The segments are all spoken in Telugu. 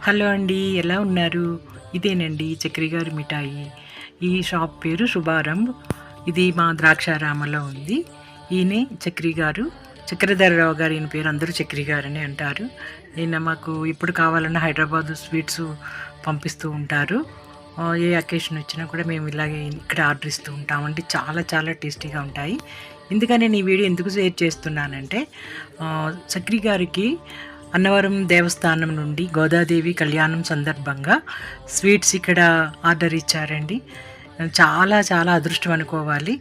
హలో అండి, ఎలా ఉన్నారు? ఇదేనండి చక్రి గారి మిఠాయి. ఈ షాప్ పేరు శుభారంభ్. ఇది మా ద్రాక్షారామలో ఉంది. ఈయనే చక్రి గారు, చక్రధరరావు గారు. ఈయన పేరు అందరూ చక్రి గారని అంటారు. ఈయన మాకు ఎప్పుడు కావాలన్నా హైదరాబాదు స్వీట్స్ పంపిస్తూ ఉంటారు. ఏ అకేషన్ వచ్చినా కూడా మేము ఇలాగే ఇక్కడ ఆర్డర్ ఇస్తూ ఉంటామండి. చాలా చాలా టేస్టీగా ఉంటాయి. ఎందుకని నేను ఈ వీడియో ఎందుకు షేర్ చేస్తున్నానంటే, చక్రి గారికి అన్నవరం దేవస్థానం నుండి గోదాదేవి కళ్యాణం సందర్భంగా స్వీట్స్ ఇక్కడ ఆర్డర్ ఇచ్చారండి. చాలా చాలా అదృష్టం అనుకోవాలి.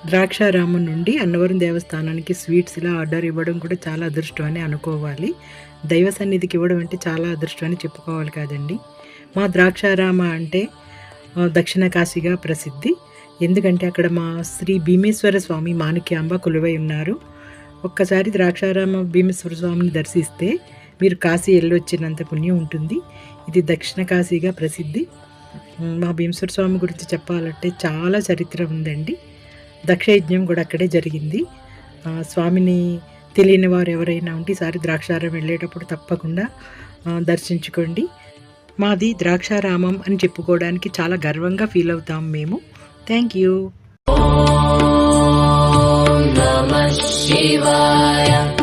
ద్రాక్షారామం నుండి అన్నవరం దేవస్థానానికి స్వీట్స్ ఇలా ఆర్డర్ ఇవ్వడం కూడా చాలా అదృష్టం అని అనుకోవాలి. దైవ సన్నిధికి ఇవ్వడం అంటే చాలా అదృష్టం అని చెప్పుకోవాలి కదండి. మా ద్రాక్షారామ అంటే దక్షిణ కాశీగా ప్రసిద్ధి. ఎందుకంటే అక్కడ మా శ్రీ భీమేశ్వర స్వామి మాణిక్యాంబ కొలువై ఉన్నారు. ఒక్కసారి ద్రాక్షారామ భీమేశ్వర స్వామిని దర్శిస్తే మీరు కాశీ వెళ్ళొచ్చినంత పుణ్యం ఉంటుంది. ఇది దక్షిణ కాశీగా ప్రసిద్ధి. మా భీమేశ్వర స్వామి గురించి చెప్పాలంటే చాలా చరిత్ర ఉందండి. దక్షయజ్ఞం కూడా అక్కడే జరిగింది. స్వామిని తెలియని వారు ఎవరైనా ఉంటే ఈసారి ద్రాక్షారామం వెళ్ళేటప్పుడు తప్పకుండా దర్శించుకోండి. మాది ద్రాక్షారామం అని చెప్పుకోవడానికి చాలా గర్వంగా ఫీల్ అవుతాం మేము. Thank you. Namah Shivaya.